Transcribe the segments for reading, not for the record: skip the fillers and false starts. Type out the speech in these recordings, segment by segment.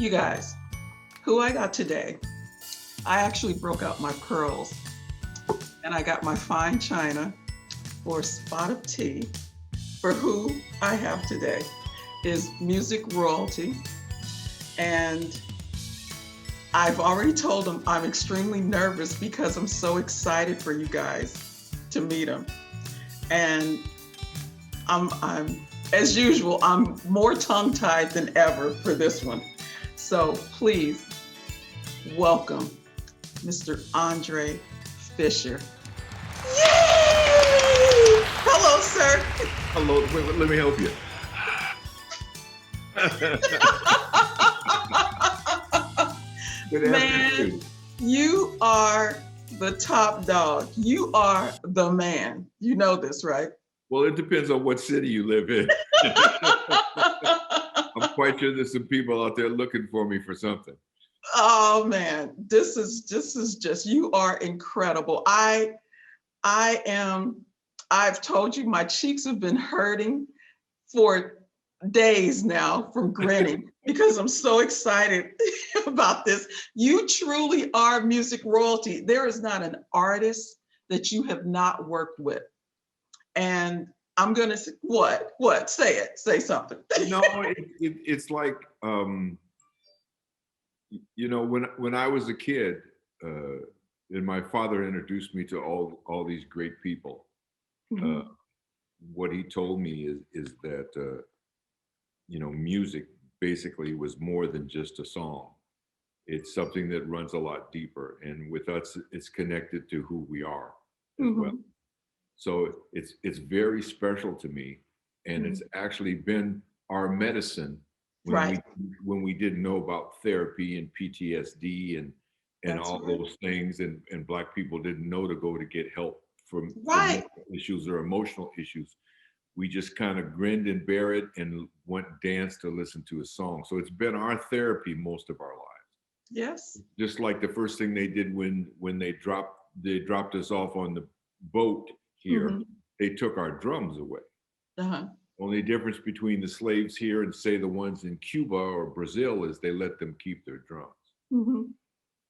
You guys, who I got today, I actually broke out my pearls and I got my fine china for a spot of tea. For who I have today is music royalty. And I've already told him I'm extremely nervous because I'm so excited for you guys to meet him. And I'm as usual, I'm more tongue tied than ever for this one. So please welcome Mr. Andre Fischer. Yay! Hello, sir. Hello, wait, let me help you. Good Man, afternoon. you are the top dog. You are the man. You know this, right? Well, it depends on what city you live in. I'm quite sure there's some people out there looking for me for something. Oh man, this is just you are incredible. I am I've told you my cheeks have been hurting for days now from grinning because I'm so excited about this. You truly are music royalty. There is not an artist that you have not worked with. And I'm gonna say, what? Say it. Say something. No, it's like, when I was a kid, and my father introduced me to all these great people. Mhm. What he told me is that music basically was more than just a song. It's something that runs a lot deeper, and with us, it's connected to who we are as well. Mhm. So it's very special to me, and it's Mhm. actually been our medicine when we Right. when we didn't know about therapy and PTSD and That's all right. those things, and Black people didn't know to go to get help for Right. mental issues or emotional issues. We just kind of grinned and bear it and went dance to listen to a song. So it's been our therapy most of our lives. Yes. Just like the first thing they did when they dropped us off on the boat here, Mhm. they took our drums away. Uh-huh. Only difference between the slaves here and say the ones in Cuba or Brazil is they let them keep their drums. Mhm.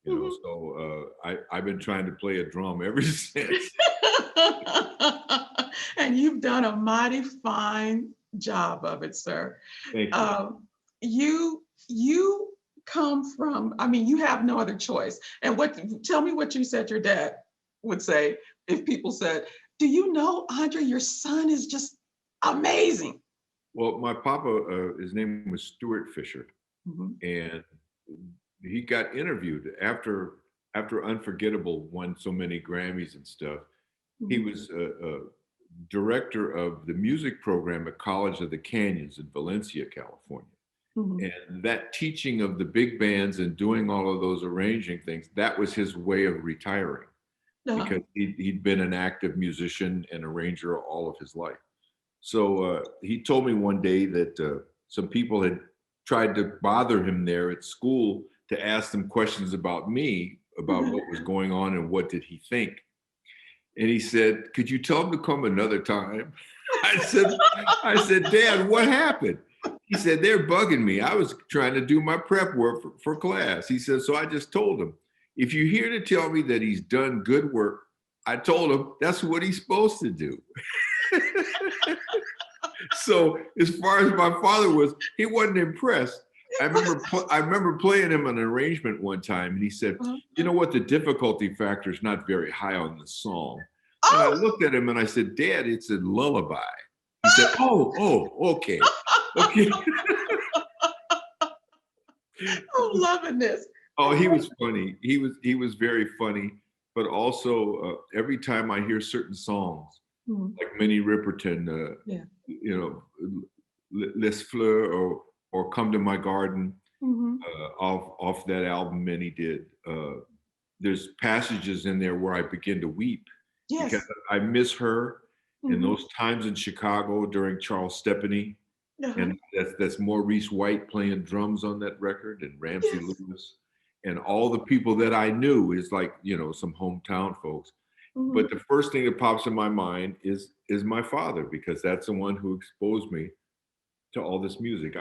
Mhm. So I've been trying to play a drum ever since. And you've done a mighty fine job of it, sir. Thank you. You come from, I mean, you have no other choice. And tell me what you said your dad would say if people said, "Do you know, Andre, your son is just amazing." Well, my papa, his name was Stuart Fisher, Mhm. and he got interviewed after Unforgettable won so many Grammys and stuff. He Mhm. was a director of the music program at College of the Canyons in Valencia, California. Mhm. And that teaching of the big bands and doing all of those arranging things, that was his way of retiring Uh-huh. because he'd been an active musician and arranger all of his life. So he told me one day that some people had tried to bother him there at school to ask them questions about me, about what was going on and what did he think. And he said, "Could you tell him to come another time?" I said, I said, "Dad, what happened?" He said, "They're bugging me. I was trying to do my prep work for class." He said, "So I just told him, if you're here to tell me that he's done good work, I told him that's what he's supposed to do." So as far as my father was, he wasn't impressed. I remember playing him an arrangement one time, and he said, "You know what? The difficulty factor is not very high on the song." And I Oh, looked at him and I said, "Dad, it's a lullaby." He said, "Okay, okay." I'm loving this. Oh, I he love was funny. He was very funny. But also, every time I hear certain songs, Mhm. like Minnie Riperton, Yeah. you know, Les Fleurs or Come to My Garden, Mhm. off that album Minnie did. There's passages in there where I begin to weep because Yes. I miss her and Mhm. those times in Chicago during Charles Stepney, Uh-huh. and that's Maurice White playing drums on that record, and Ramsey Yes. Lewis, and all the people that I knew is like some hometown folks. But Mhm. the first thing that pops in my mind is my father, because that's the one who exposed me to all this music.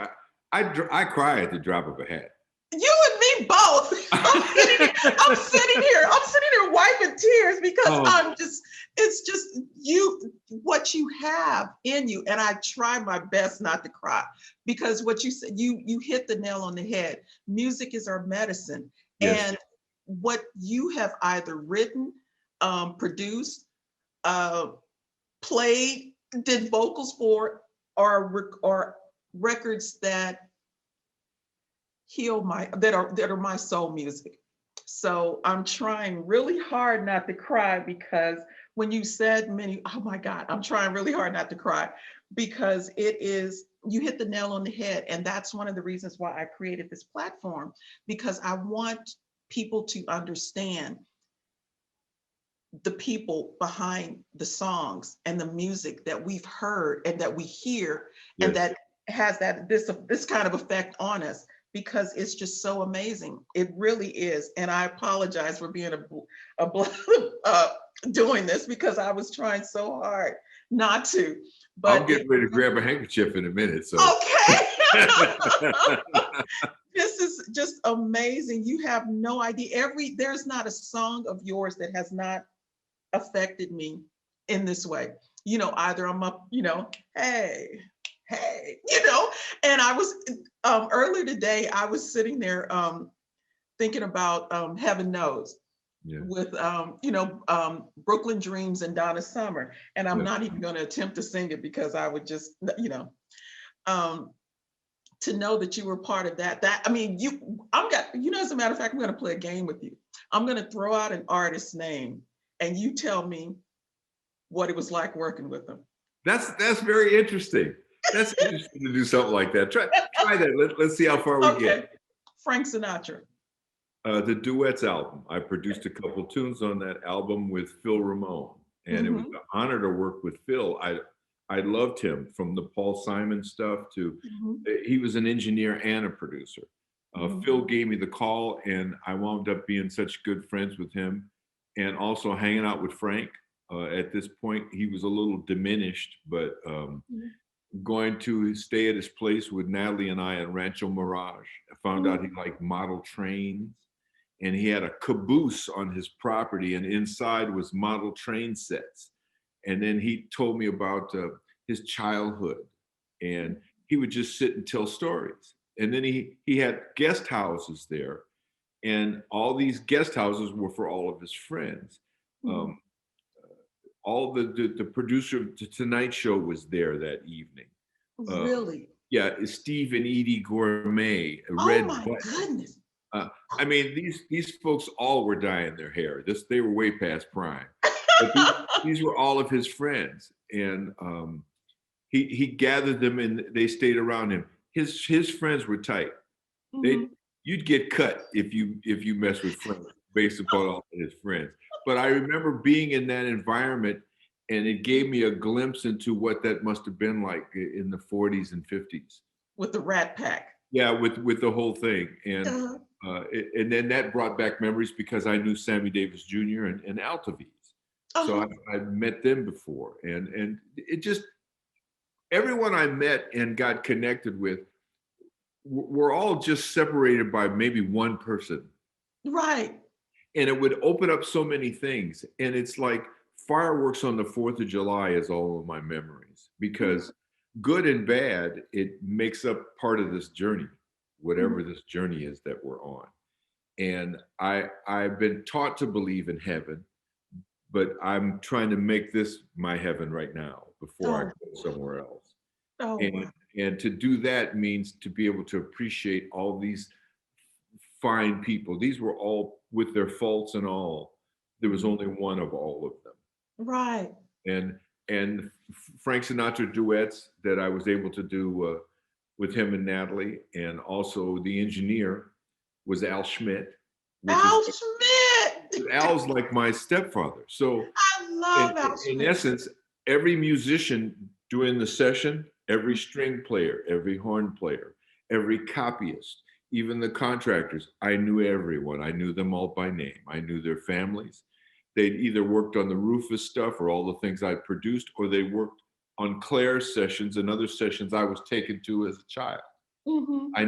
I cry at the drop of a hat. You and me both. I'm sitting here wiping tears because Oh, it's just what you have in you. And I try my best not to cry because what you said, you hit the nail on the head. Music is our medicine. yes, And what you have either written, produced, uh, played, did vocals for, or records that heal my that are my soul music. So I'm trying really hard not to cry because when you said many, oh my God, I'm trying really hard not to cry because you hit the nail on the head. And that's one of the reasons why I created this platform, because I want people to understand the people behind the songs and the music that we've heard and that we hear, and yes. that has this kind of effect on us, because it's just so amazing. It really is. And I apologize for being uh, doing this because I was trying so hard not to. I'm But getting ready to grab a handkerchief in a minute. So, okay. This is just amazing. You have no idea. There's not a song of yours that has not affected me in this way. Either I'm up, hey, hey, and I was earlier today, I was sitting there thinking about Heaven Knows yeah, with Brooklyn Dreams and Donna Summer. And I'm yeah. not even going to attempt to sing it because I would just, um, to know that you were part of that. I mean, as a matter of fact, I'm going to play a game with you. I'm going to throw out an artist's name and you tell me what it was like working with them. That's very interesting. That's interesting to do something like that. Try that. Let's see how far we get. Okay. Frank Sinatra. The Duets album. I produced a couple tunes on that album with Phil Ramone, and it was Mm-hmm. an honor to work with Phil. I loved him, from the Paul Simon stuff to Mm-hmm. he was an engineer and a producer. Mm-hmm. Phil gave me the call, and I wound up being such good friends with him, and also hanging out with Frank. At this point, he was a little diminished, but going to stay at his place with Natalie and I in Rancho Mirage. I found out he liked model trains, and he had a caboose on his property, and inside was model train sets. And then he told me about his childhood, and he would just sit and tell stories. And then he had guest houses there, and all these guest houses were for all of his friends. Mm-hmm. Um, all the producer of the Tonight Show was there that evening. Uh, Really? yeah, Steve and Edie Gourmet, Oh Red my Button. goodness. Uh, I mean, these folks all were dyeing their hair. They were way past prime. But these were all of his friends, and he gathered them, and they stayed around him. His friends were tight. They Mm-hmm. You'd get cut if you mess with Frank based upon all of his friends. But I remember being in that environment, and it gave me a glimpse into what that must have been like in the 40s and 50s. With the Rat Pack. Yeah, with the whole thing, and Uh-huh. and then that brought back memories because I knew Sammy Davis Jr. and Altavies, so Uh-huh. I met them before, and it just everyone I met and got connected with, we're all just separated by maybe one person, Right. and it would open up so many things. And it's like fireworks on the 4th of July is all of my memories, because good and bad, it makes up part of this journey, whatever this journey is that we're on. And I've been taught to believe in heaven, but I'm trying to make this my heaven right now before I Oh, go somewhere else. oh wow. And to do that means to be able to appreciate all these fine people. These were all, with their faults and all, there was only one of all of them. Right. And Frank Sinatra duets that I was able to do with him and Natalie, and also the engineer was Al Schmidt, which is Al Schmidt. Al's like my stepfather. So I love Al in Schmidt. essence, every musician during the session, every string player, every horn player, every copyist, even the contractors, I knew everyone. I knew them all by name. I knew their families. They'd either worked on the Rufus stuff or all the things I produced, or they worked on Claire's sessions and other sessions I was taken to as a child. Mhm. I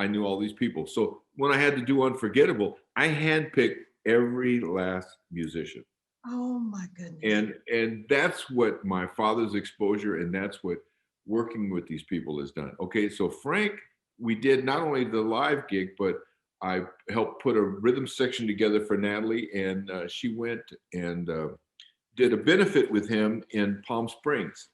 knew all these people. So when I had to do Unforgettable, I handpicked every last musician. Oh my goodness. And that's what my father's exposure and that's what working with these people has done. Okay, so Frank, we did not only the live gig, but I helped put a rhythm section together for Natalie, and she went and did a benefit with him in Palm Springs.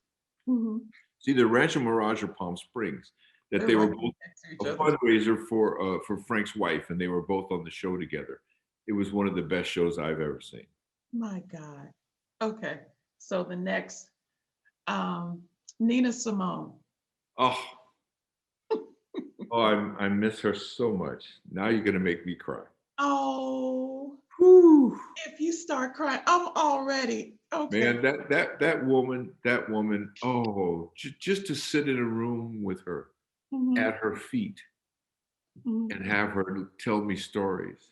Mhm. It's either Rancho Mirage or Palm Springs. That They're they were right both next to a each other. fundraiser for Frank's wife, and they were both on the show together. It was one of the best shows I've ever seen. My God. Okay. So the next, um, Nina Simone. Oh, oh, I miss her so much. Now you're gonna make me cry. Oh, Whew. if you start crying, I'm already okay. Man, that woman, oh, just to sit in a room with her Mhm. at her feet Mhm. and have her tell me stories,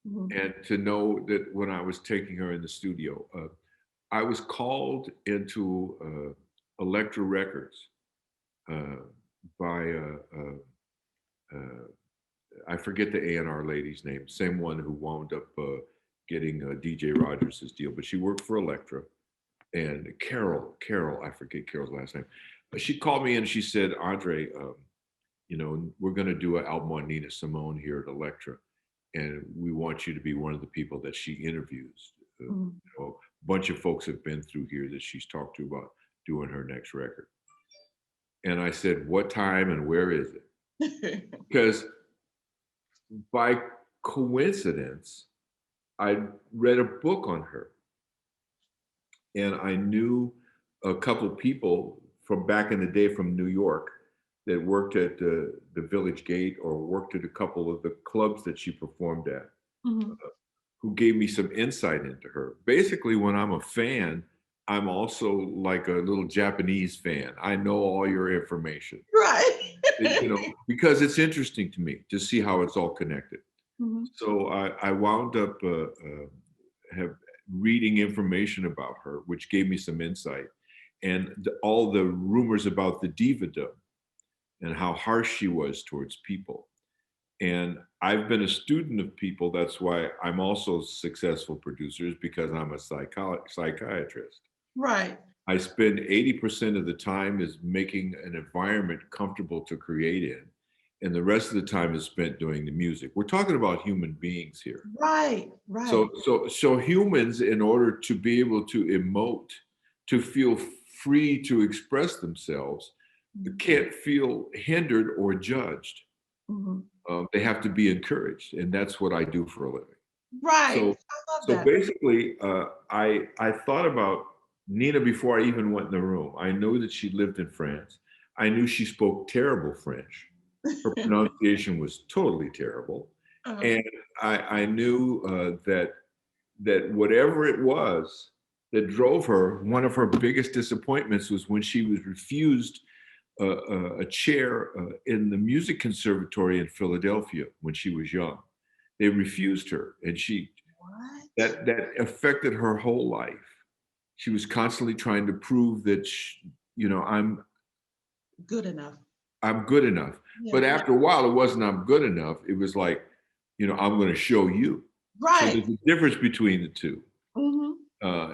Mhm. and to know that when I was taking her in the studio, I was called into Elektra Records uh, by I forget the A&R lady's name, same one who wound up getting DJ Rogers' deal, but she worked for Elektra. And Carol, I forget Carol's last name, but she called me and she said, Andre, you know, we're going to do an album on Nina Simone here at Elektra, and we want you to be one of the people that she interviews. Mhm. You know, a bunch of folks have been through here that she's talked to about doing her next record. And I said, what time and where is it? Because by coincidence, I read a book on her, and I knew a couple people from back in the day from New York that worked at the Village Gate or worked at a couple of the clubs that she performed at, Mhm. who gave me some insight into her. Basically, when I'm a fan, I'm also like a little Japanese fan. I know all your information, Right. you know, because it's interesting to me to see how it's all connected. Mhm. So I wound up have reading information about her, which gave me some insight, and all the rumors about the diva and how harsh she was towards people. And I've been a student of people. That's why I'm also successful producers, because I'm a psychiatrist. Right. I spend 80% of the time is making an environment comfortable to create in. And the rest of the time is spent doing the music. We're talking about human beings here. Right. So, Right. so humans, in order to be able to emote, to feel free to express themselves, Mhm. can't feel hindered or judged. Mhm. They have to be encouraged, and that's what I do for a living. Right. So, I love so that. basically, I thought about Nina before I even went in the room. I knew that she lived in France. I knew she spoke terrible French. Her pronunciation was totally terrible, Uh-huh. and I knew that whatever it was that drove her, one of her biggest disappointments was when she was refused a chair in the music conservatory in Philadelphia when she was young. They refused her, and she What? that affected her whole life. She was constantly trying to prove that you know Good enough. I'm good enough. But Yeah. after a while, it wasn't I'm good enough. It was like, you know, I'm going to show you. So Right. there's a difference between the two. Mhm.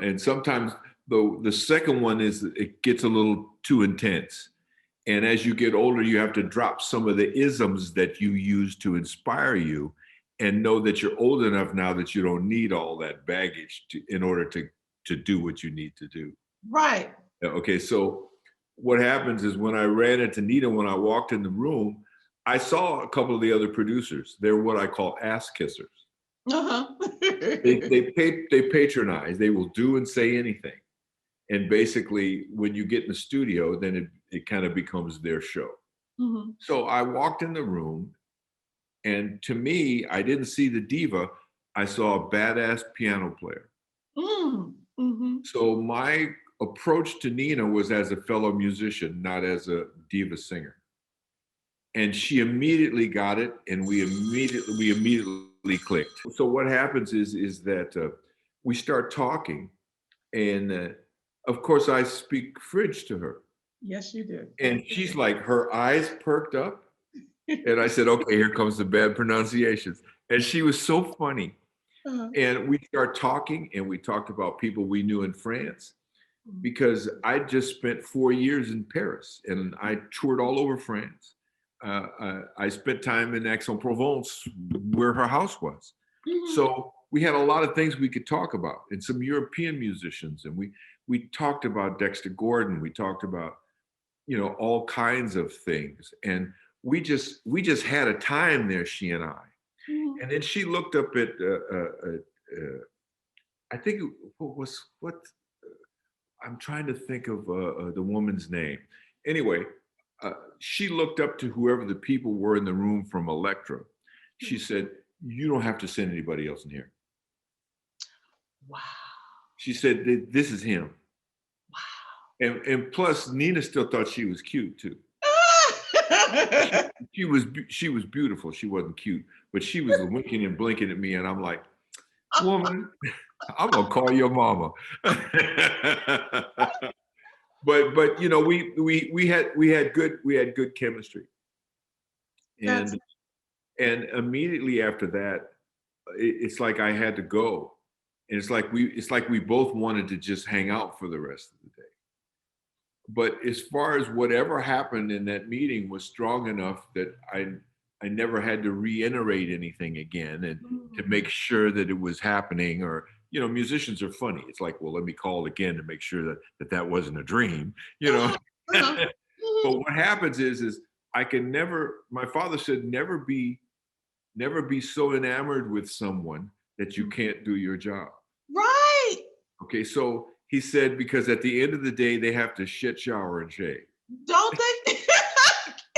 And sometimes the second one is it gets a little too intense. And as you get older, you have to drop some of the isms that you use to inspire you, and know that you're old enough now that you don't need all that baggage in order to do what you need to do. Right. Okay, so what happens is when I ran into Nita, when I walked in the room, I saw a couple of the other producers. They're what I call ass kissers. Uh-huh. They patronize. They will do and say anything. And basically, when you get in the studio, then it kind of becomes their show. Mhm. So I walked in the room, and to me, I didn't see the diva. I saw a badass piano player. Mm. Mhm. So my approach to Nina was as a fellow musician, not as a diva singer. And she immediately got it, and we immediately clicked. So what happens is that we start talking, and of course I speak French to her, Yes, you do. and she's like, her eyes perked up, And I said, okay, here comes the bad pronunciations. And she was so funny. Uh-huh. And we start talking, and we talked about people we knew in France Mhm. because I just spent 4 years in Paris and I toured all over France. I spent time in Aix-en-Provence where her house was. Mhm. So we had a lot of things we could talk about and some European musicians. And we talked about Dexter Gordon. We talked about, all kinds of things. And we just had a time there, she and I. Mhm. And then she looked up at I think what I'm trying to think of the woman's name. Anyway, she looked up to whoever the people were in the room from Electra. She Mhm. said, "You don't have to send anybody else in here." Wow. She said, "This is him." Wow. And plus, Nina still thought she was cute too. She, she was beautiful. She wasn't cute, but she was winking and blinking at me, and I'm like, "Woman, I'm gonna call your mama." But we had good chemistry, That's and immediately after that, it's like I had to go, and it's like we both wanted to just hang out for the rest of the day. But as far as whatever happened in that meeting was strong enough that I never had to reiterate anything again and to mm. make sure that it was happening. Or musicians are funny. It's like, well, let me call again to make sure that wasn't a dream. Uh-huh. Uh-huh. But Mhm. what happens is I can never. My father said never be so enamored with someone that you Mhm. can't do your job. Right. Okay, so he said because at the end of the day they have to shit, shower, and shave. Don't they?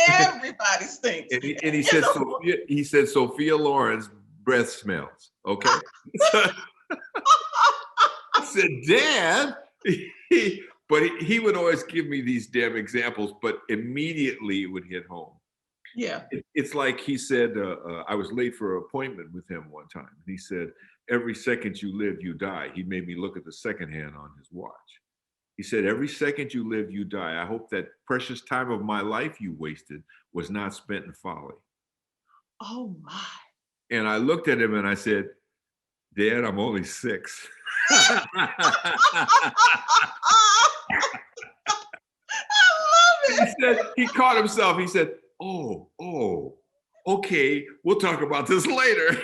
Everybody stinks. And he You said know. Sophia Loren's breath smells. Okay. So I said, Dad, but he would always give me these damn examples, but immediately it would hit home. Yeah. It's like he said, I was late for an appointment with him one time. And he said, every second you live, you die. He made me look at the second hand on his watch. He said, every second you live, you die. I hope that precious time of my life you wasted was not spent in folly. Oh my. And I looked at him and I said, Dad, I'm only 6. He I said, he caught himself. He said, okay, we'll talk about this later.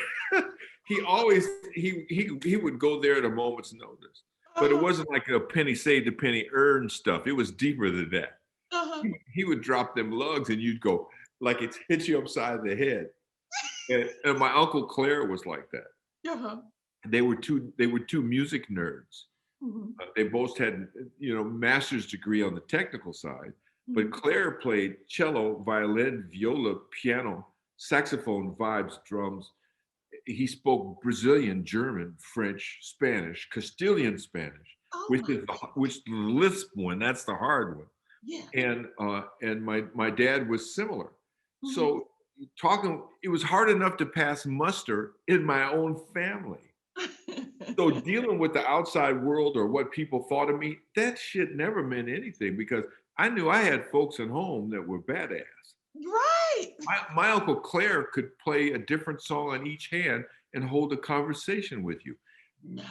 He always he would go there at a moment's notice. But it love it. wasn't like a penny saved, a penny earned stuff. It was deeper than that. Uh-huh. He would drop them lugs and you'd go, like it hit you upside the head. And my Uncle Claire was like that. Uh-huh. They were two music nerds. Mhm. They both had, master's degree on the technical side, but Mhm. Claire played cello, violin, viola, piano, saxophone, vibes, drums. He spoke Brazilian, German, French, Spanish, Castilian Spanish, Oh which my. is which the lisp one. That's the hard one. Yeah. And my dad was similar. Mhm. So talking, it was hard enough to pass muster in my own family. So dealing with the outside world or what people thought of me, that shit never meant anything because I knew I had folks at home that were badass. Right. My Uncle Claire could play a different song on each hand and hold a conversation with you. No.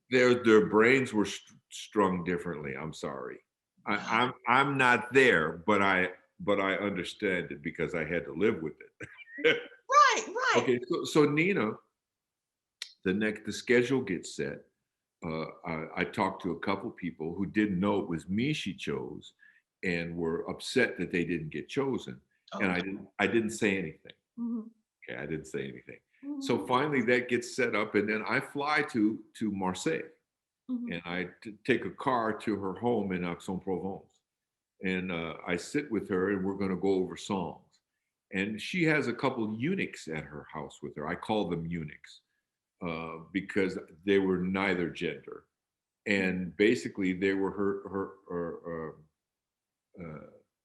Their brains were strung differently. I'm sorry. No. I'm not there, but I understand it because I had to live with it. Right. Right. Okay, so Nina, the schedule gets set. I talked to a couple people who didn't know it was me she chose, and were upset that they didn't get chosen. And Okay. I didn't say anything. Mhm. Okay, I didn't say anything. So Mhm. finally, that gets set up, and then I fly to Marseille, Mhm. and I take a car to her home in Aix-en-Provence, and I sit with her, and we're going to go over songs. And she has a couple eunuchs at her house with her. I call them eunuchs because they were neither gender, and basically they were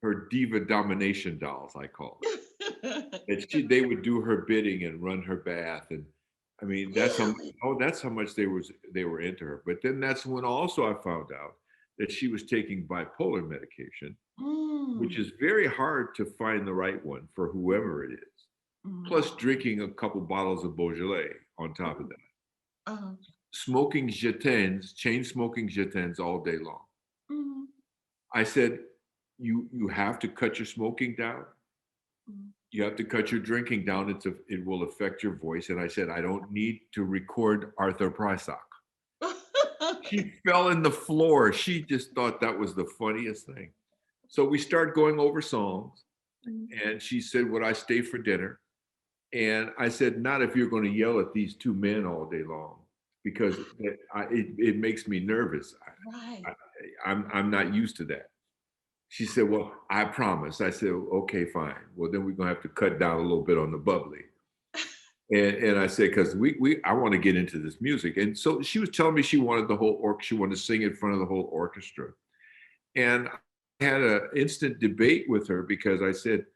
her diva domination dolls, I call them. And they would do her bidding and run her bath, and I mean Really? that's how much they were into her. But then that's when also I found out that she was taking bipolar medication, which Mm. is very hard to find the right one for whoever it is. Mm. Plus drinking a couple bottles of Beaujolais on top of that. Uh-huh. Smoking jetons, chain smoking jetons all day long. Mm. I said, you have to cut your smoking down. Mm. You have to cut your drinking down. It will affect your voice. And I said, I don't need to record Arthur Prysock. She fell in the floor. She just thought that was the funniest thing. So we start going over songs, Mm. and she said, would I stay for dinner? And I said, not if you're going to yell at these two men all day long, because it makes me nervous. Right. I'm not used to that. She said, well, I promise. I said, okay, fine. Well, then we're going to have to cut down a little bit on the bubbly. And I said, because I want to get into this music. And so she was telling me she wanted the whole orchestra, she wanted to sing in front of the whole orchestra. And I had an instant debate with her because I said,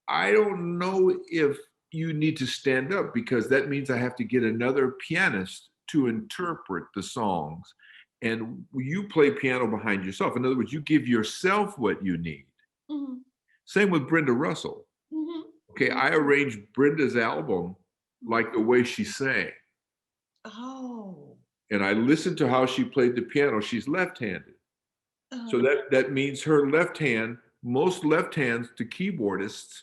I don't know if you need to stand up because that means I have to get another pianist to interpret the songs. And you play piano behind yourself. In other words, you give yourself what you need. Mhm. Same with Brenda Russell. Mhm. Okay, Mhm. I arranged Brenda's album like the way she sang. Oh. And I listened to how she played the piano. She's left-handed. So Uh-huh. that means her left hand, most left hands to keyboardists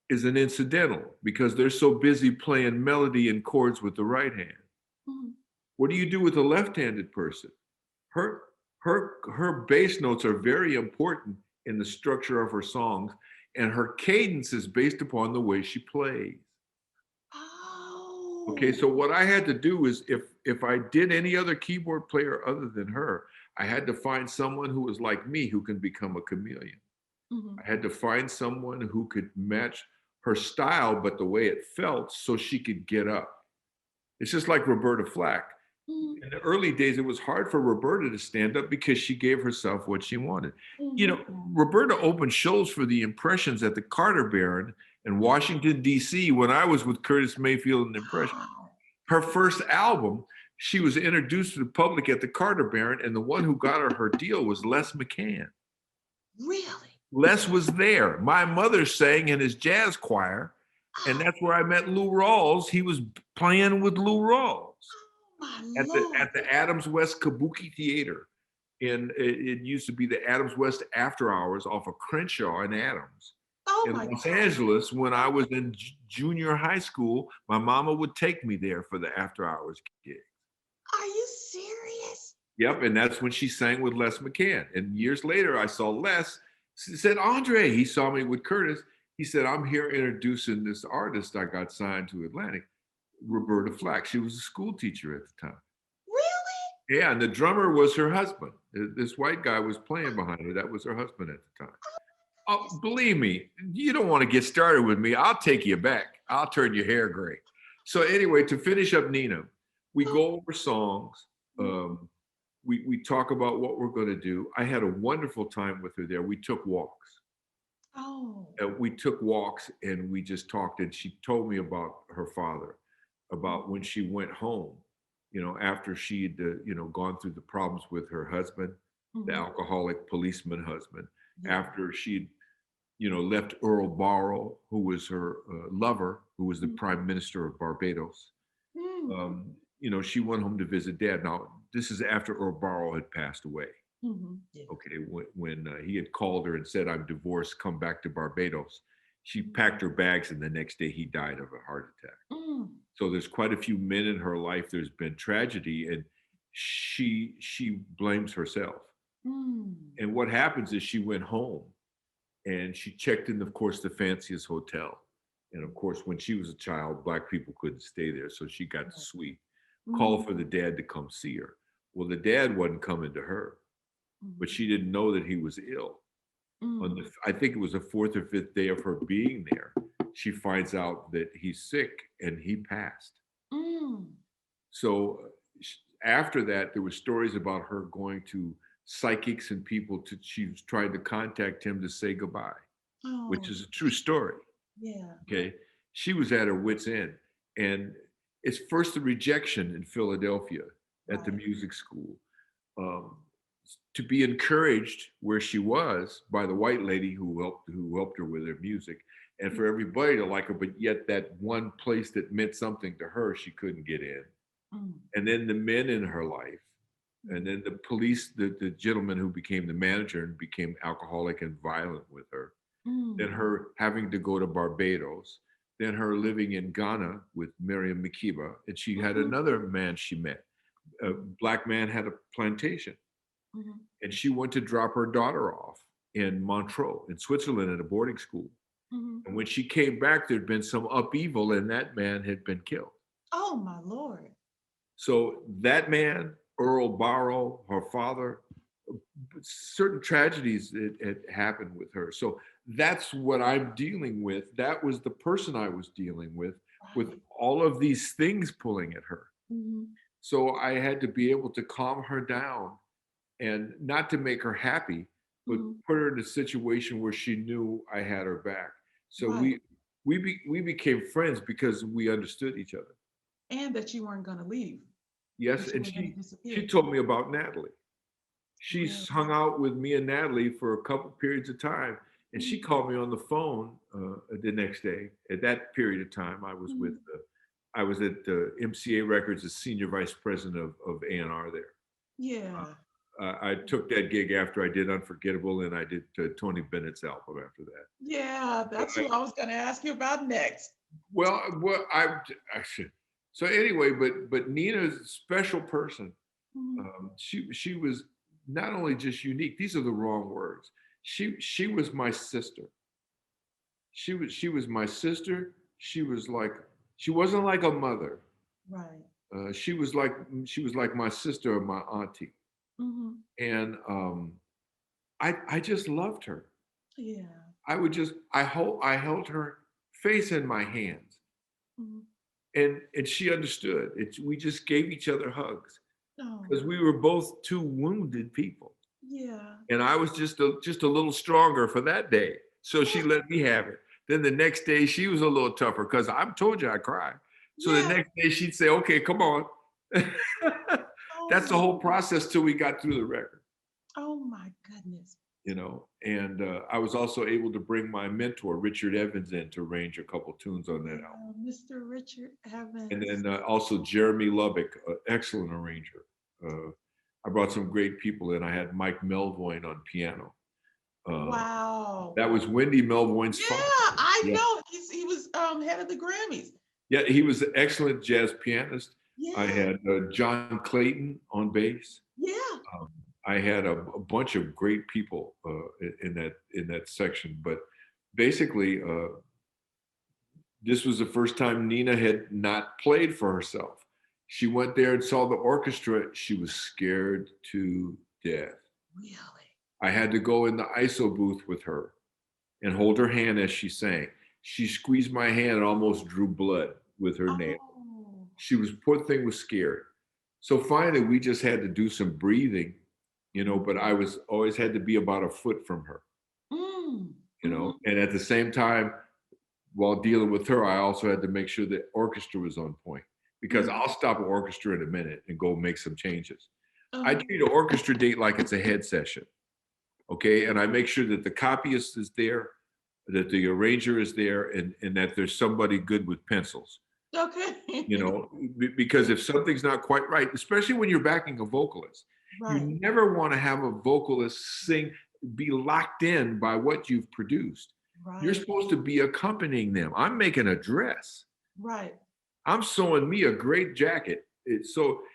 is an incidental because they're so busy playing melody and chords with the right hand. Mhm. What do you do with a left-handed person? Her her bass notes are very important in the structure of her songs, and her cadence is based upon the way she plays. Okay, Oh. so what I had to do is if I did any other keyboard player other than her, I had to find someone who was like me who can become a chameleon. Mhm. I had to find someone who could match her style, but the way it felt so she could get up. It's just like Roberta Flack. Mhm. In the early days, it was hard for Roberta to stand up because she gave herself what she wanted. You Mhm. know, Roberta opened shows for the Impressions at the Carter Barron in Washington, D.C. when I was with Curtis Mayfield and the Impressions. Wow. Her first album, she was introduced to the public at the Carter Barron, and the one who got her deal was Les McCann. Really? Les was there. My mother sang in his jazz choir, and Oh, that's where I met Lou Rawls. He was playing with Lou Rawls my at Lord. the Adams West Kabuki Theater. And it used to be the Adams West After Hours off of Crenshaw and Adams. Oh In my Los God. Angeles, when I was in junior high school, my mama would take me there for the after hours gig. Are you serious? Yep, and that's when she sang with Les McCann. And years later, I saw Les. He said, Andre, he saw me with Curtis. He said, I'm here introducing this artist I got signed to Atlantic, Roberta Flack. She was a school teacher at the time. Really? Yeah, and the drummer was her husband. This white guy was playing behind her. That was her husband at the time. Oh, believe me, you don't want to get started with me. I'll take you back. I'll turn your hair gray. So anyway, to finish up Nina, we go over songs. We talk about what we're going to do. I had a wonderful time with her there. We took walks. Oh. We took walks and we just talked. And she told me about her father, about when she went home, after she'd, gone through the problems with her husband, the Mhm. alcoholic policeman husband, Yeah. after she'd, left Earl Barrow, who was her lover, who was the Mhm. prime minister of Barbados. Mm. She went home to visit dad. Now, this is after Earl Barrow had passed away. Mhm. Yeah. Okay, when he had called her and said, I'm divorced, come back to Barbados. She Mhm. packed her bags, and the next day he died of a heart attack. Mm. So there's quite a few men in her life. There's been tragedy, and she blames herself. Mm. And what happens is she went home, and she checked in, of course, the fanciest hotel. And of course, when she was a child, Black people couldn't stay there, so she got the suite. Mm. Called for the dad to come see her. Well, the dad wasn't coming to her, but Mhm. she didn't know that he was ill. On Mm. the, I think it was the fourth or fifth day of her being there, she finds out that he's sick and he passed. Mm. So after that, there were stories about her going to psychics and people she was trying to contact him to say goodbye, which Oh. is a true story. Yeah. Okay. She was at her wit's end. And it's first the rejection in Philadelphia at the Right. music school. Um, to be encouraged where she was by the white lady who helped her with her music, and for everybody to like her, but yet that one place that meant something to her, she couldn't get in. Mm. And then the men in her life, and then the police, the gentleman who became the manager and became alcoholic and violent with her, then Mm. her having to go to Barbados, then her living in Ghana with Miriam Makeba, and she had Mhm. another man she met. A black man had a plantation, Mhm. and she went to drop her daughter off in Montreux, in Switzerland, at a boarding school. Mhm. And when she came back, there'd been some upheaval, and that man had been killed. Oh my Lord. So that man, Earl Barrow, her father, certain tragedies that had happened with her. So that's what I'm dealing with. That was the person I was dealing with Right. all of these things pulling at her. Mhm. So I had to be able to calm her down and not to make her happy, but Mhm. put her in a situation where she knew I had her back. So Right. we became friends because we understood each other. And that you weren't going to leave, Yes, that you and weren't going to she disappear. told me about Natalie. She's Really. hung out with me and Natalie for a couple periods of time, and she Mhm. called me on the phone the next day. At that period of time, Mhm. I was at MCA Records as senior vice president of A&R there. Yeah. I took that gig after I did Unforgettable, and I did Tony Bennett's album after that. Yeah, that's who I was going to ask you about next. Well, I should. So anyway, but Nina's a special person. Mhm. She was not only just unique. These are the wrong words. She was my sister. She was my sister. She wasn't like a mother. Right. She was like my sister or my auntie, Mhm. and I just loved her. Yeah. I held her face in my hands, Mhm. and she understood. We just gave each other hugs because Oh, we were both two wounded people. yeah. And I was just a little stronger for that day. So she let me have it. Then the next day she was a little tougher because I told you I cried. So the Yeah. next day she'd say, "Okay, come on." Oh That's the my whole goodness. process till we got through the record, Oh my goodness. And I was also able to bring my mentor Richard Evans in to arrange a couple tunes on that album, Yeah, Mr. Richard and Evans. then also Jeremy Lubbock, excellent arranger. Uh, I brought some great people in. I had Mike Melvoin on piano. Uh, Wow. That was Wendy Melvoin's Yeah, father. I Yeah. know. He was head of the Grammys. Yeah, he was an excellent jazz pianist. I Yeah. had John Clayton on bass. Yeah. Um, I had a bunch of great people in that section. But basically, this was the first time Nina had not played for herself. She went there and saw the orchestra. She was scared to death. Really. I had to go in the ISO booth with her and hold her hand as she sang. She squeezed my hand and almost drew blood with her nail. Oh. Poor thing was scared. So finally, we just had to do some breathing, Mhm. but I was always had to be about a foot from her, Mm. Mhm. and at the same time, while dealing with her, I also had to make sure the orchestra was on point because Mhm. I'll stop an orchestra in a minute and go make some changes. I Uh-huh. treat an orchestra date like it's a head session. Okay, and I make sure that the copyist is there, that the arranger is there, and that there's somebody good with pencils. you Okay. know because if something's not quite right, especially when you're backing a vocalist, you Right. never want to have a vocalist be locked in by what you've produced. You're Right. supposed to be accompanying them. I'm making a dress, Right. I'm sewing me a great jacket. So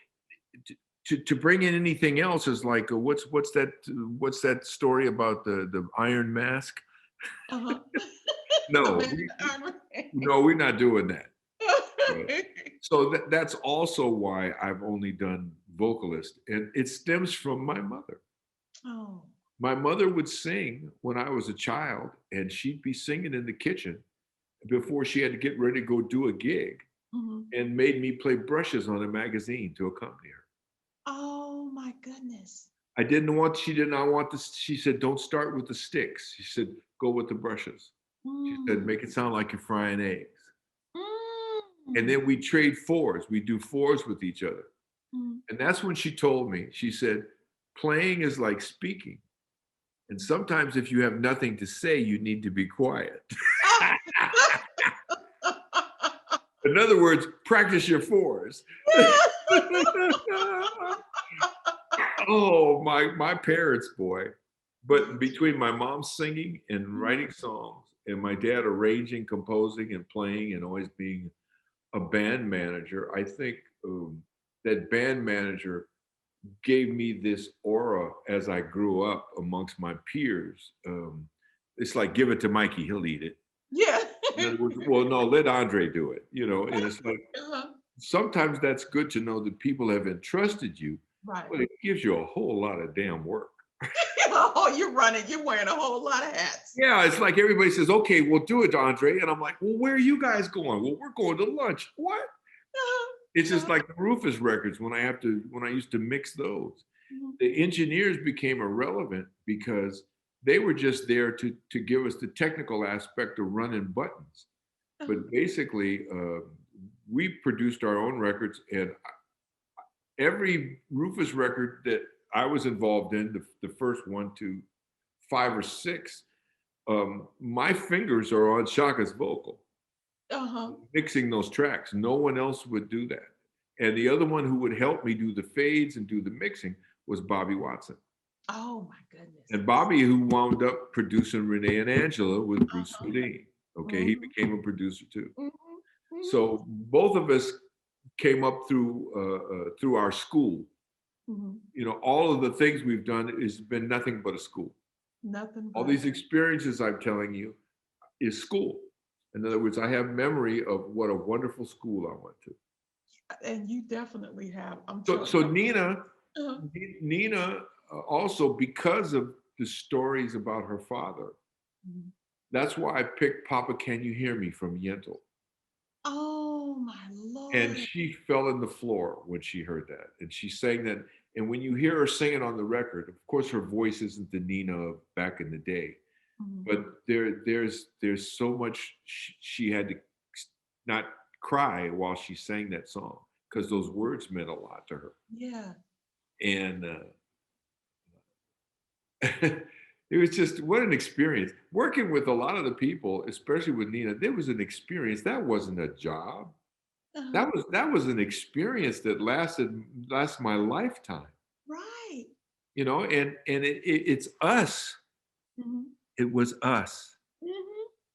to bring in anything else is like what's that story about the iron mask? Uh-huh. The No, man in the armor. no, we're not doing that. Uh, So that's also why I've only done vocalist, and it stems from my mother. Oh. My mother would sing when I was a child, and she'd be singing in the kitchen before she had to get ready to go do a gig, Mhm. and made me play brushes on a magazine to accompany her. Oh my goodness. She did not want this. She said, "Don't start with the sticks." She said, "Go with the brushes." She said, Mm. "Make it sound like you're frying eggs." And Mm. then we trade fours. We do fours with each other. Mm. And that's when she told me, she said, playing is like speaking. And sometimes if you have nothing to say, you need to be quiet. In other words, practice your fours. Oh, my parents, boy. But between my mom singing and writing songs and my dad arranging, composing, and playing and always being a band manager, I think that band manager gave me this aura as I grew up amongst my peers. It's like, give it to Mikey, he'll eat it. Yeah. In other words, well, no, let Andre do it, and it's like, Uh-huh. sometimes that's good to know that people have entrusted you, Right. but it gives you a whole lot of damn work. Oh, you're running. You're wearing a whole lot of hats. Yeah, it's like everybody says, okay, we'll do it, Andre. And I'm like, well, where are you guys going? Well, we're going to lunch. What? Uh-huh. It's just like the Rufus records when I used to mix those. Mhm. The engineers became irrelevant because they were just there to give us the technical aspect of running buttons. But basically, we produced our own records, and every Rufus record that I was involved in, the first 1 to 5 or 6, my fingers are on Shaka's vocal, Uh-huh. mixing those tracks. No one else would do that. And the other one who would help me do the fades and do the mixing was Bobby Watson. Oh my goodness. And Bobby, who wound up producing Renee and Angela with Bruce Swedien. Okay, he became a producer too. So both of us came up through our school. All of the things we've done has been nothing but a school. Nothing. All these experiences I'm telling you is school. In other words, I have memory of what a wonderful school I went to. And you definitely have. So Nina also, because of the stories about her father, that's why I picked Papa Can You Hear Me from Yentl. Oh my Lord. And she fell on the floor when she heard that. And she sang that. And when you hear her sing it on the record, of course, her voice isn't the Nina of back in the day. But there's so much she had to not cry while she sang that song, because those words meant a lot to her. Yeah. And it was just, what an experience. Working with a lot of the people, especially with Nina, there was an experience. That wasn't a job. That was an experience that lasted my lifetime. Right. And it's us. It was us.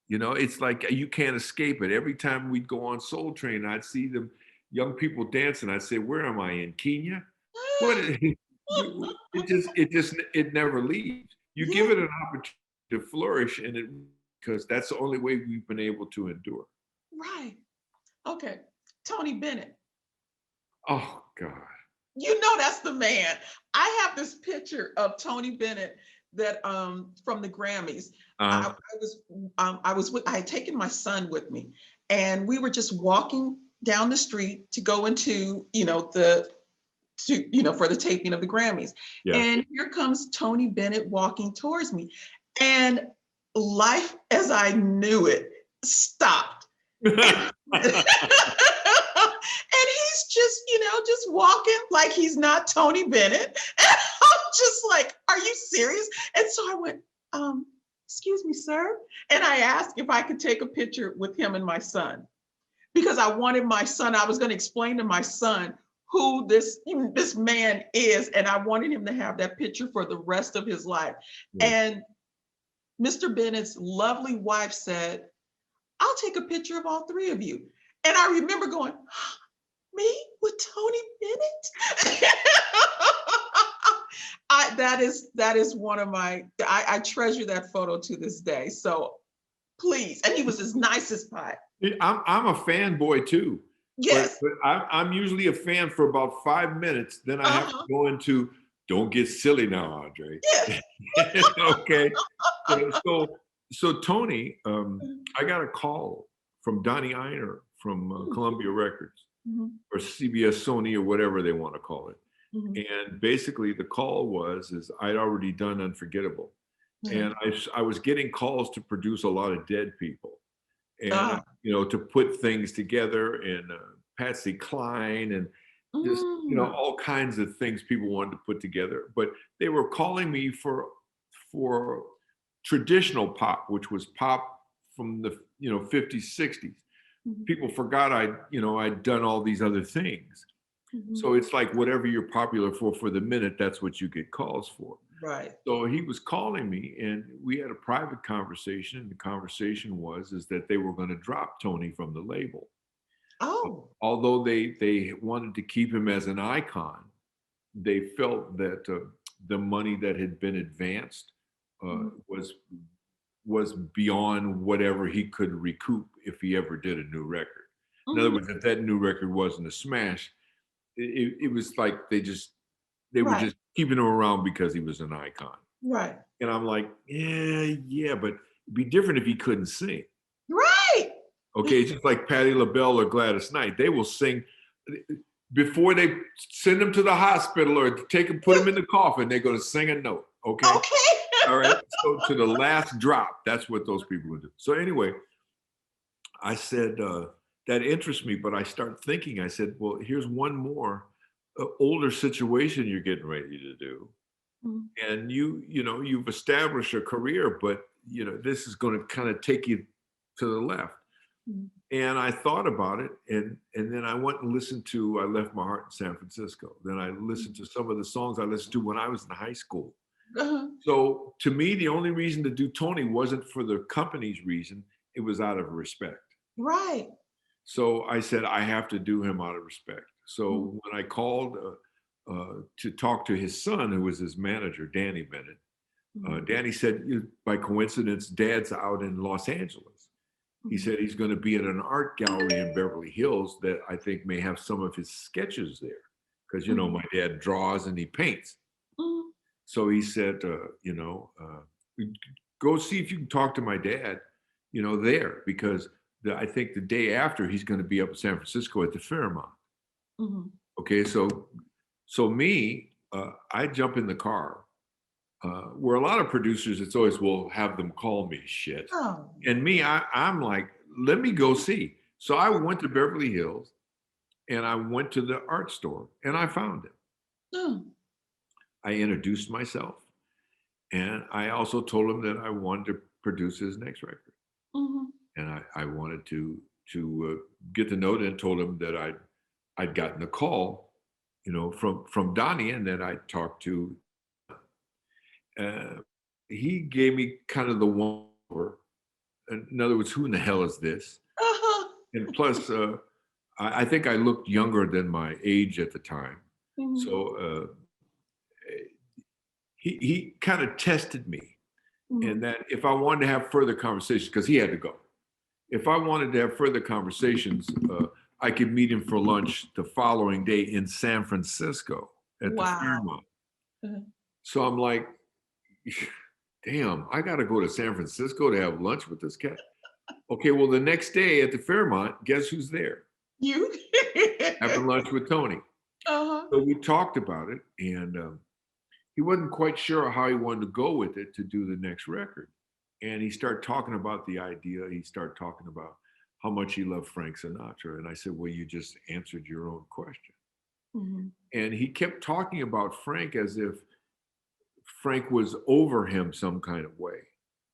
It's like you can't escape it. Every time we'd go on Soul Train, I'd see them young people dancing. I'd say, "Where am I, in Kenya?" What? It never leaves. You give it an opportunity to flourish, and because that's the only way we've been able to endure. Right. Okay. Tony Bennett. Oh God. That's the man. I have this picture of Tony Bennett that from the Grammys. I had taken my son with me, and we were just walking down the street to go into for the taping of the Grammys. Yeah. And here comes Tony Bennett walking towards me, and life as I knew it stopped. And he's just walking like he's not Tony Bennett. And I'm just like, are you serious? And so I went, excuse me, sir. And I asked if I could take a picture with him and my son, because I wanted my son, I was going to explain to my son who this man is. And I wanted him to have that picture for the rest of his life. Yeah. And Mr. Bennett's lovely wife said, I'll take a picture of all 3 of you. And I remember going, me with Tony Bennett? That is one of my, I treasure that photo to this day. So please, and he was as nice as pie. I'm a fanboy too. Yes. But I'm usually a fan for about 5 minutes. Then I have to go into, don't get silly now, Andre. Yes. Okay. So Tony, I got a call from Donnie Ienner from Columbia Records, or CBS Sony, or whatever they want to call it. And basically the call is I'd already done Unforgettable. And I was getting calls to produce a lot of dead people, and to put things together, and Patsy Cline, just, Mm. all kinds of things people wanted to put together. But they were calling me for traditional pop, which was pop from the 50s, 60s. Mhm. People forgot I'd done all these other things. Mhm. So it's like whatever you're popular for the minute, that's what you get calls for. Right. So he was calling me, and we had a private conversation. And the conversation is that they were going to drop Tony from the label. Oh. Although they wanted to keep him as an icon, they felt that the money that had been advanced uh, Mhm. was was beyond whatever he could recoup if he ever did a new record. In other Mhm. words, if that new record wasn't a smash, it was like they were Right. just keeping him around because he was an icon. Right. And I'm like, yeah, but it'd be different if he couldn't sing. Right. Okay, it's just like Patti LaBelle or Gladys Knight. They will sing before they send him to the hospital or put him in the coffin. They're going to sing a note. Okay, Okay. all right. So to the last drop, that's what those people would do. So anyway, I said that interests me, but I start thinking. I said, well, here's one more older situation you're getting ready to do, Mhm. and you've established a career, but this is going to kind of take you to the left. Mhm. And I thought about it, and then I went and listened to I Left My Heart in San Francisco. Then I listened to some of the songs I listened to when I was in high school. Uh-huh. So to me, the only reason to do Tony wasn't for the company's reason, it was out of respect. Right. So I said, I have to do him out of respect. Mhm. So when I called to talk to his son, who was his manager, Danny Bennett, Mhm. Danny said, by coincidence, Dad's out in Los Angeles. He Mhm. said he's going to be at an art gallery in Beverly Hills that I think may have some of his sketches there. Because, Mhm. my dad draws and he paints. Mhm. So he said, go see if you can talk to my dad, there, because I think the day after he's going to be up in San Francisco at the Fairmont. Mhm. Okay, so me, I jump in the car. Where a lot of producers, it's always, well, have them call me shit. Oh. And me, I'm like, let me go see. So I went to Beverly Hills and I went to the art store and I found him. Mm. I introduced myself and I also told him that I wanted to produce his next record. Mhm. And I wanted to get the note and told him that I'd gotten a call, from Donnie and that I talked to. Uh, he gave me kind of the one over. In other words, who in the hell is this? Uh-huh. And plus, I think I looked younger than my age at the time. Mhm. So he kind of tested me, and Mhm. that if I wanted to have further conversations, because he had to go, if I wanted to have further conversations, I could meet him for lunch the following day in San Francisco at the Wow. Fairmont. Uh-huh. So I'm like, damn, I got to go to San Francisco to have lunch with this cat. Okay, well, the next day at the Fairmont, guess who's there? You. Having lunch with Tony. Uh-huh. So we talked about it, and he wasn't quite sure how he wanted to go with it to do the next record. And he started talking about the idea. He started talking about how much he loved Frank Sinatra. And I said, well, you just answered your own question. Mhm. And he kept talking about Frank as if Frank was over him some kind of way.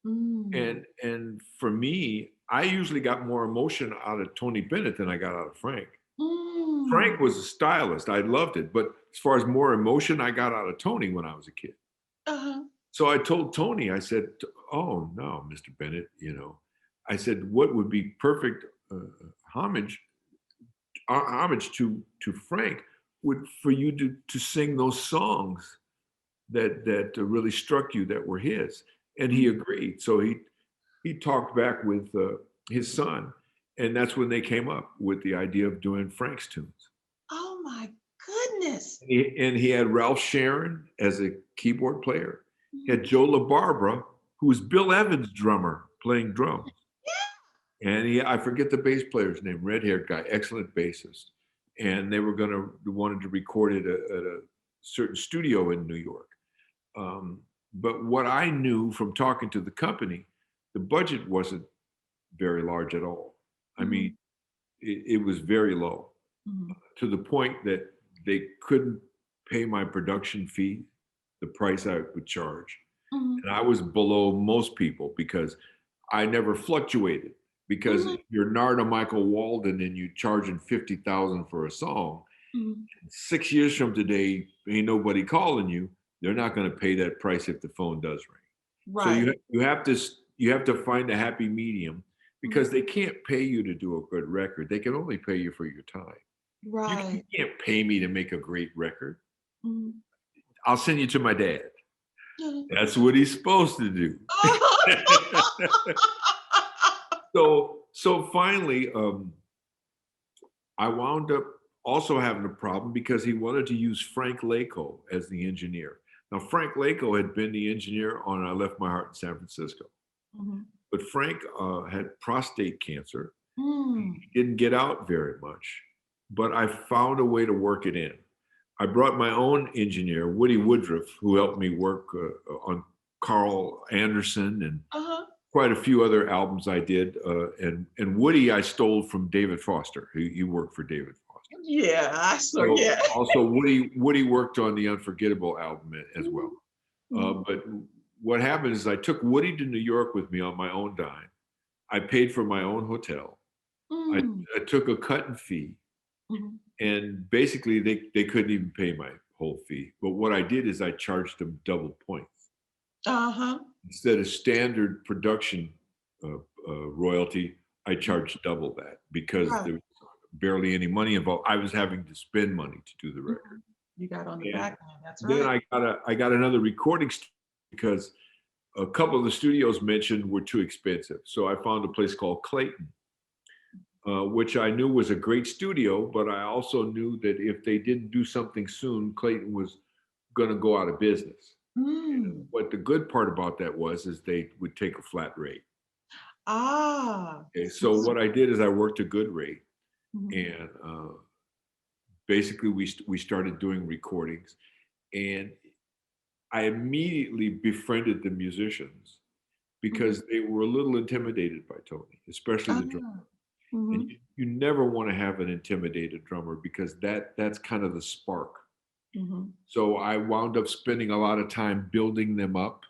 Mm. And for me, I usually got more emotion out of Tony Bennett than I got out of Frank. Mm. Frank was a stylist. I loved it. But as far as more emotion, I got out of Tony when I was a kid. Uh-huh. So I told Tony, I said, oh, no, Mr. Bennett, I said, what would be perfect homage homage to Frank would for you to sing those songs that really struck you that were his. And he Mhm. agreed. So he talked back with his son, and that's when they came up with the idea of doing Frank's tunes. Oh my goodness. And he had Ralph Sharon as a keyboard player. He Mhm. had Joe LaBarbera, who was Bill Evans' drummer, playing drums. And I forget the bass player's name, red-haired guy, excellent bassist. And they were wanted to record it at a certain studio in New York. But what I knew from talking to the company, the budget wasn't very large at all. I Mhm. mean, it was very low Mhm. to the point that they couldn't pay my production fee, the price I would charge. Mhm. And I was below most people because I never fluctuated. Because Mhm. if you're Narda Michael Walden and you charging 50,000 for a song, Mhm. 6 years from today, ain't nobody calling you. They're not going to pay that price if the phone does ring. So Right. you have to find a happy medium Mhm. because they can't pay you to do a good record. They can only pay you for your time. You Right. can't pay me to make a great record. Mhm. I'll send you to my dad. Mhm. That's what he's supposed to do. So finally, I wound up also having a problem because he wanted to use Frank Lako as the engineer. Now, Frank Lako had been the engineer on I Left My Heart in San Francisco, Mhm. but Frank had prostate cancer. He Mm. didn't get out very much, but I found a way to work it in. I brought my own engineer, Woody Woodruff, who helped me work on Carl Anderson and Uh-huh. quite a few other albums I did. And Woody I stole from David Foster. He worked for David Foster. Yeah, I saw. So Yeah. also Woody worked on the Unforgettable album as well. Mhm. Mhm. But what happened is I took Woody to New York with me on my own dime. I paid for my own hotel. I, Mm. I took a cut and fee, Mhm. and basically they couldn't even pay my whole fee. But what I did is I charged them double points. Uh-huh. Instead of standard production uh, royalty, I charged double that because Right. there was barely any money involved. I was having to spend money to do the record. Mhm. You got on the And back end. That's then right. I got another recording because a couple of the studios mentioned were too expensive. So I found a place called Clayton, which I knew was a great studio, but I also knew that if they didn't do something soon, Clayton was going to go out of business. Mm. What the good part about that was is they would take a flat rate. Ah. Okay, so Smart. what I did is I worked a good rate, Mhm. and basically we started doing recordings, and I immediately befriended the musicians Mhm. because they were a little intimidated by Tony, especially the drummer. Ah. And Mhm. you never want to have an intimidated drummer because that's kind of the spark. Mhm. So I wound up spending a lot of time building them up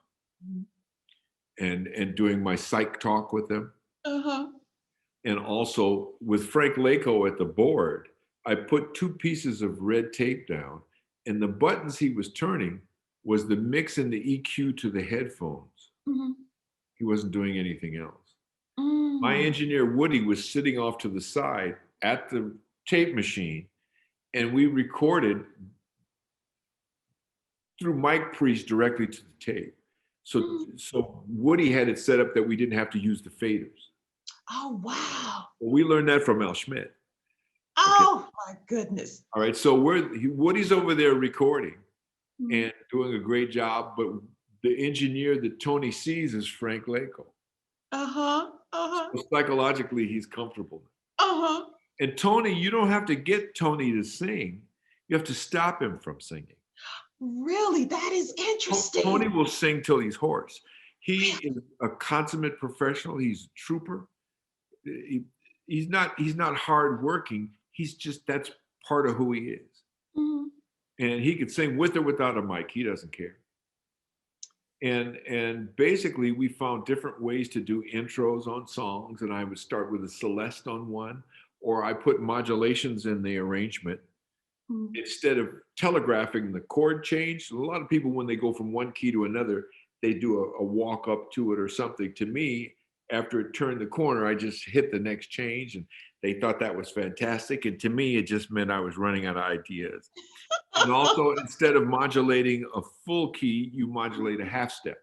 Mhm. and doing my psych talk with them. Uh-huh. And also with Frank Lako at the board, I put two pieces of red tape down, and the buttons he was turning was the mix and the EQ to the headphones. Mhm. He wasn't doing anything else. My Mm. engineer Woody was sitting off to the side at the tape machine, and we recorded through mic pre's directly to the tape. So Mhm. so Woody had it set up that we didn't have to use the faders. Oh, wow. Well, we learned that from Al Schmidt. Okay. Oh, my goodness. All right. So Woody's over there recording Mhm. and doing a great job, but the engineer that Tony sees is Frank Lako. Uh-huh. Uh-huh. So psychologically, he's comfortable. Uh-huh. And Tony, you don't have to get Tony to sing. You have to stop him from singing. Really? That is Tony interesting. will sing till he's hoarse. He Really? is a consummate professional. He's a trooper. He, he's not hardworking. He's just that's part of who he is. Mhm. And he could sing with or without a mic. He doesn't care. And basically we found different ways to do intros on songs. And I would start with a Celeste on one, or I put modulations in the arrangement Mhm. instead of telegraphing the chord change. A lot of people, when they go from one key to another, they do a walk up to it or something. To me, after it turned the corner, I just hit the next change, and they thought that was fantastic. And to me, it just meant I was running out of ideas. And also, instead of modulating a full key, you modulate a half step.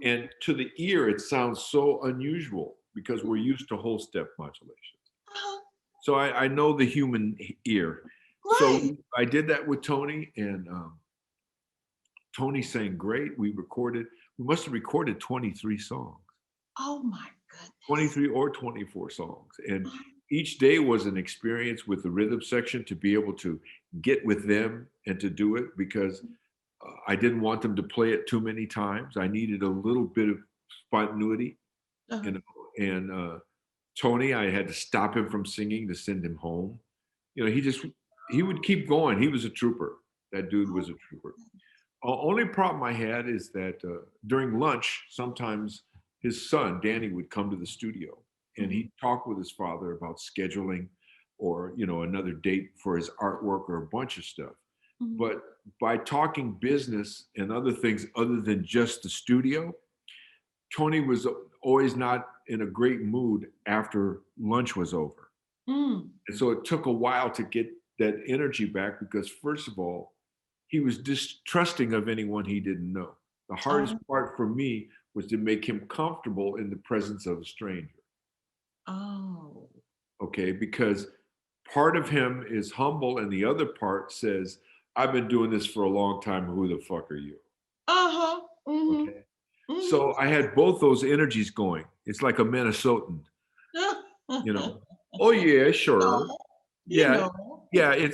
And to the ear, it sounds so unusual because we're used to whole step modulations. Uh-huh. So I know the human ear. Right. So I did that with Tony, and Tony sang great. We must have recorded 23 songs, Oh my goodness. 23 or 24 songs. And Uh-huh. each day was an experience with the rhythm section to be able to get with them and to do it because I didn't want them to play it too many times. I needed a little bit of spontaneity. Uh-huh. And Tony, I had to stop him from singing to send him home. You know, he just he would keep going. He was a trooper. That dude was a trooper. Only problem I had is that during lunch, sometimes his son Danny would come to the studio, and Mhm, he'd talk with his father about scheduling, or another date for his artwork or a bunch of stuff. mhm. But by talking business and other things other than just the studio, Tony was always not in a great mood after lunch was over. Mm. And so it took a while to get that energy back because, first of all, he was distrusting of anyone he didn't know. The hardest Oh, part for me was to make him comfortable in the presence of a stranger. oh. Okay. Because part of him is humble, and the other part says, I've been doing this for a long time. Who the fuck are you? Uh-huh. Mhm, Okay. mhm. So I had both those energies going. It's like a Minnesotan, you know. Oh yeah, sure. No, you Yeah, know. yeah.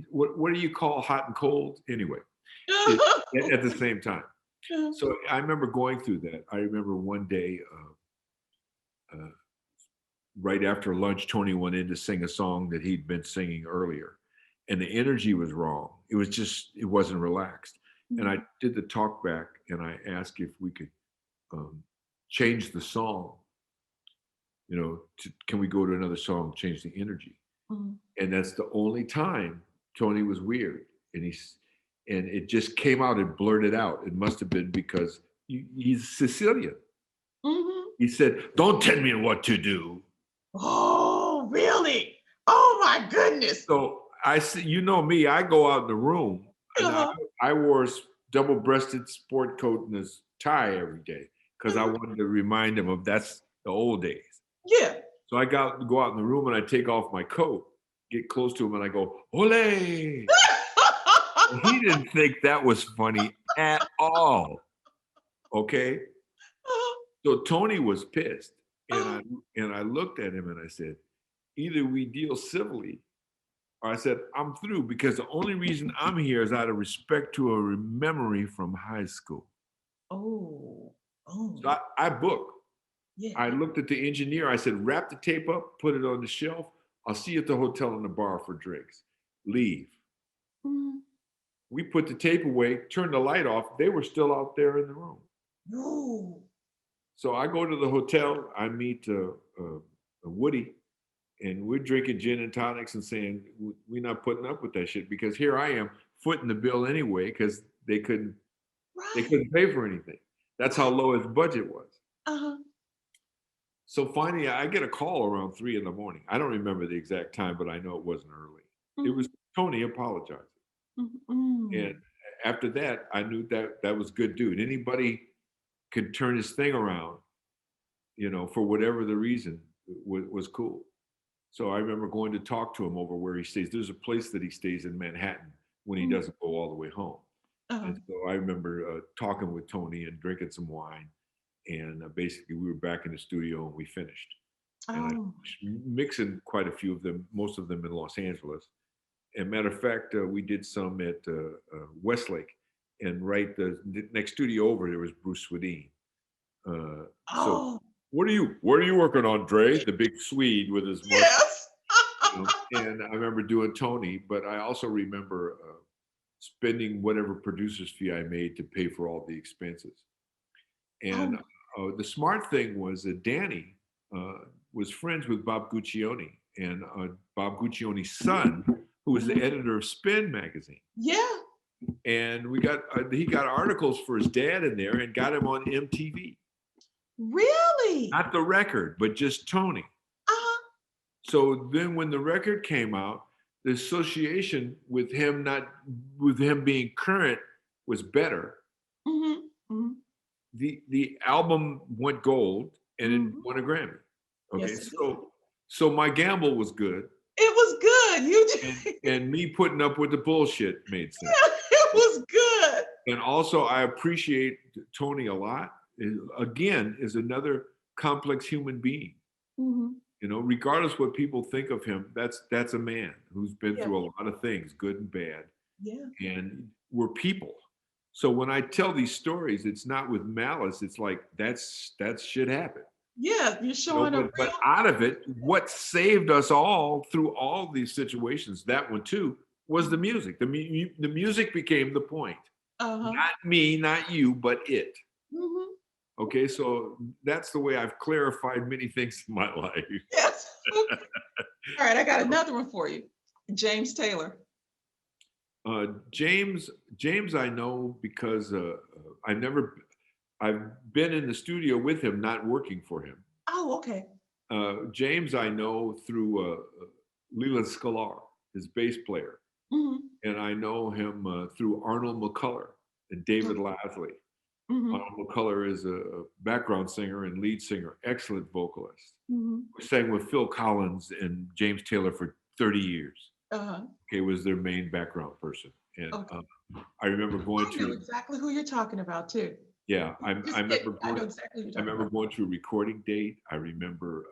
What do you call hot and cold anyway? It, at the same time. So I remember going through that. I remember one day, uh, right after lunch, Tony went in to sing a song that he'd been singing earlier, and the energy was wrong. It wasn't relaxed. And I Mhm, did the talk back, and I asked if we could um, change the song. Can we go to another song, change the energy? mhm. And that's the only time Tony was weird, and and it just came out and blurted out. It must have been because he's Sicilian. Mhm. He said, "Don't tell me what to do." Oh, really? Oh my goodness. So I see, me, I go out in the room, and I, Uh-huh, I wore a double-breasted sport coat and a tie every day because I uh-huh. wanted to remind him of that's the old days. Yeah. So I go out in the room and I take off my coat, get close to him, and I go, "Ole!" And he didn't think that was funny at all. Okay. So Tony was pissed. And Uh-huh. I looked at him and I said, either we deal civilly, or I said, I'm through, because the only reason I'm here is out of respect to a memory from high school. Oh, So oh, I booked. yeah. I looked at the engineer. I said, wrap the tape up, put it on the shelf. I'll see you at the hotel in the bar for drinks. Leave. Mhm. We put the tape away, turned the light off. They were still out there in the room. Ooh. So I go to the hotel. I meet Woody, and we're drinking gin and tonics and saying we're not putting up with that shit, because here I am footing the bill anyway because they Right, couldn't pay for anything. That's how right. low his budget was. Uh-huh. So finally, I get a call around 3 in the morning. I don't remember the exact time, but I know it wasn't early. It was Mhm, Tony apologizing. mhm, And mm. after that, I knew that that was good dude. Anybody could turn his thing around, for whatever the reason, was cool. So I remember going to talk to him over where he stays. There's a place that he stays in Manhattan when he Mhm. doesn't go all the way home. Uh-huh. And so I remember talking with Tony and drinking some wine. And basically, we were back in the studio and we finished. And I Oh. mixing quite a few of them, most of them in Los Angeles. And matter of fact, we did some at Westlake, and right the next studio over there was Bruce Swedien. So, Oh, what are you working on, Dre? The big Swede with his mustache. yes. And I remember doing Tony, but I also remember spending whatever producer's fee I made to pay for all the expenses. And Oh, the smart thing was that Danny uh, was friends with Bob Guccione, and Bob Guccione's son, who was the mhm. editor of Spin magazine. Yeah. And he got articles for his dad in there and got him on MTV. Really? Not the record, but just Tony. Uh-huh. So then when the record came out, the association with him being current was better. Mhm, mhm, The album went gold and it mhm. won a Grammy. Okay, Yes, it did. so my gamble was good, It was good. You and did. me putting up with the bullshit made sense. It was good. And also, I appreciate Tony a lot. Again, is another complex human being. Mhm. Regardless what people think of him, that's a man who's been Yeah, through a lot of things, good and bad, yeah. and we're people. So when I tell these stories, it's not with malice. It's like that's shit happened. Yeah, you're You know, showing a but real. out of it, what saved us all through all these situations, that one too, was the music. The music became the point. Uh-huh. Not me, not you, but it. Hmm. Okay, so that's the way I've clarified many things in my life. Yes. Okay. All right, I got another one for you. James Taylor. James, I know because I never, I've been in the studio with him, not working for him. Oh, okay. James, I know through Leland Sklar, his bass player, Hmm. and I know him through Arnold McCuller and David Lasley. Hmm. Arnold McCuller is a background singer and lead singer, excellent vocalist. Hmm. We sang with Phil Collins and James Taylor for 30 years. Uh-huh. Okay, was their main background person. And Okay. I remember going I know to, exactly who you're talking about too. yeah, Just kidding. I know exactly who you're I talking remember about. going to a recording date. I remember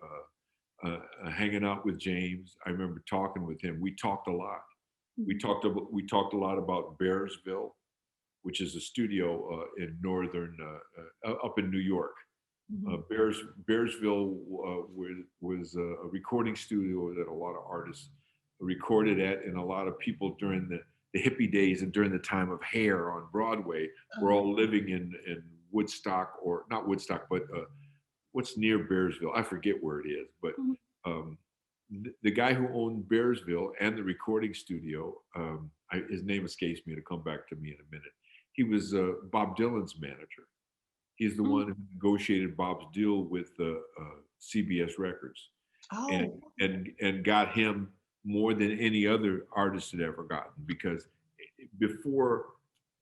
hanging out with James. I remember talking with him. We talked a lot. Mhm. We talked a lot about Bearsville, which is a studio in northern up in New York. Mhm. Bearsville was a recording studio that a lot of artists recorded at, and a lot of people during the hippie days and during the time of Hair on Broadway were Uh-huh. all living in Woodstock, or not Woodstock, but what's near Bearsville. I forget where it is, but Mhm. um, the guy who owned Bearsville and the recording studio, his name escapes me. To come back to me in a minute. He was Bob Dylan's manager. He's the Mhm. one who negotiated Bob's deal with CBS Records, and Oh. and got him more than any other artist had ever gotten, because before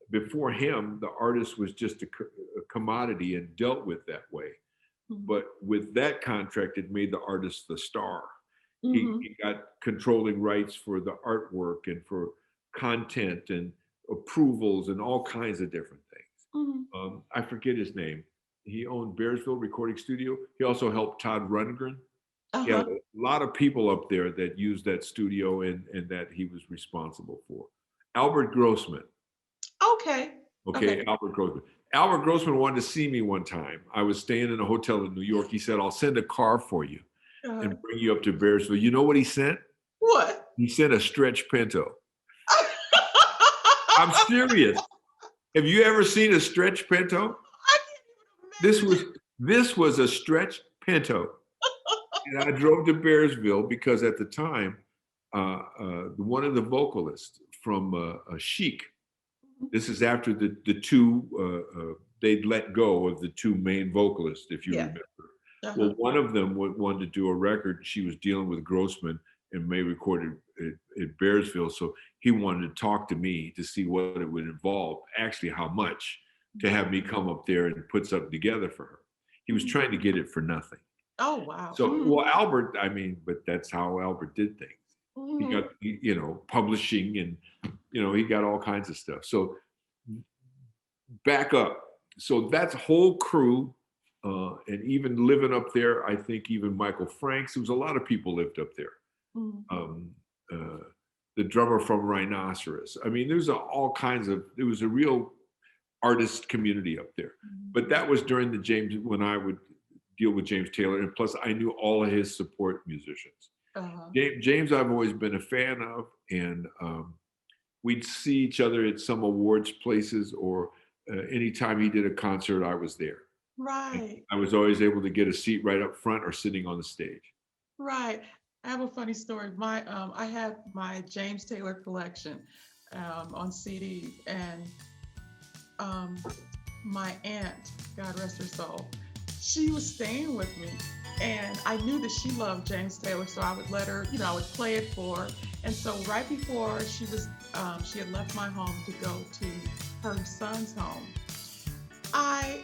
before him, the artist was just a commodity and dealt with that way. Mhm. But with that contract, it made the artist the star. Mhm. He got controlling rights for the artwork and for content and approvals and all kinds of different things. Mhm. I forget his name. He owned Bearsville Recording Studio. He also helped Todd Rundgren. He had Uh-huh. a lot of people up there that used that studio, and that he was responsible for. Albert Grossman. Okay. Okay. Okay, Albert Grossman. Albert Grossman wanted to see me one time. I was staying in a hotel in New York. He said, "I'll send a car for you Uh-huh. and bring you up to Bearsville." You know what he sent? What? He sent a stretch Pinto. I'm serious. Have you ever seen a stretch Pinto? I This can't was even this was a stretch Pinto. And I drove to Bearsville because at the time, one of the vocalists from Chic, imagine. this is after the two, they'd let go of the two main vocalists, if you Yeah. remember. Uh-huh. Well, one of them wanted to do a record. She was dealing with Grossman and may recorded at Bearsville. So he wanted to talk to me to see what it would involve, actually how much, to have me come up there and put something together for her. He was Mhm. trying to get it for nothing. Oh, wow. So, Mhm. well, Albert, I mean, but that's how Albert did things. He got, Mhm. publishing, and, he got all kinds of stuff. So back up. So that's whole crew. And even living up there, I think even Michael Franks, there was a lot of people lived up there. Mhm. Um, uh, the drummer from Rhinoceros. I mean, all kinds of, it was a real artist community up there. Mhm. But that was during the James, when I would deal with James Taylor. And plus I knew all of his support musicians. Uh-huh. James I've always been a fan of. And we'd see each other at some awards places, or anytime he did a concert, I was there. And Right. I was always able to get a seat right up front or sitting on the stage. Right. I have a funny story. I had my James Taylor collection on CD, and um, my aunt, God rest her soul, she was staying with me, and I knew that she loved James Taylor, so I would let her, I would play it for her. And so right before she had left my home to go to her son's home, I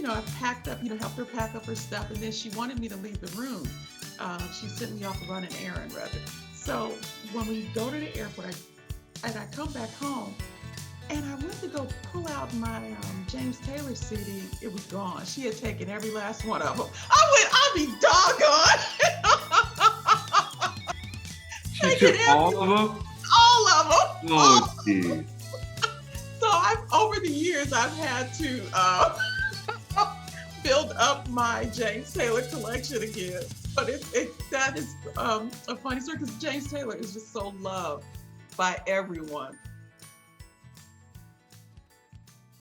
I packed up, helped her pack up her stuff, and then she wanted me to leave the room. She sent me off to run an errand, rather. So when we go to the airport, I come back home, and I went to go pull out my James Taylor CD. It was gone. She had taken every last one of them. I'll be doggone. She Taking took all of them? all of them. Oh, geez. So over the years, I've had to build up my James Taylor collection again. But that is a funny story because James Taylor is just so loved by everyone.